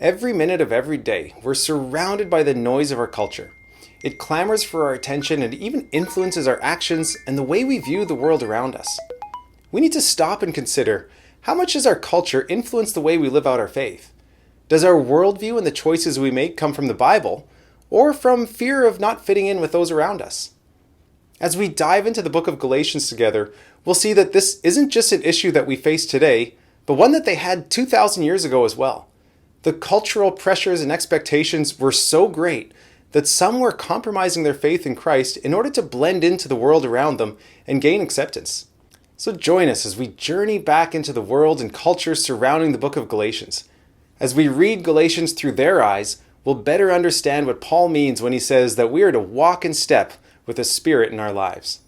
Every minute of every day, we're surrounded by the noise of our culture. It clamors for our attention and even influences our actions and the way we view the world around us. We need to stop and consider, how much does our culture influence the way we live out our faith? Does our worldview and the choices we make come from the Bible, or from fear of not fitting in with those around us? As we dive into the book of Galatians together, we'll see that this isn't just an issue that we face today, but one that they had 2,000 years ago as well. The cultural pressures and expectations were so great that some were compromising their faith in Christ in order to blend into the world around them and gain acceptance. So join us as we journey back into the world and culture surrounding the book of Galatians. As we read Galatians through their eyes, we'll better understand what Paul means when he says that we are to walk in step with the Spirit in our lives.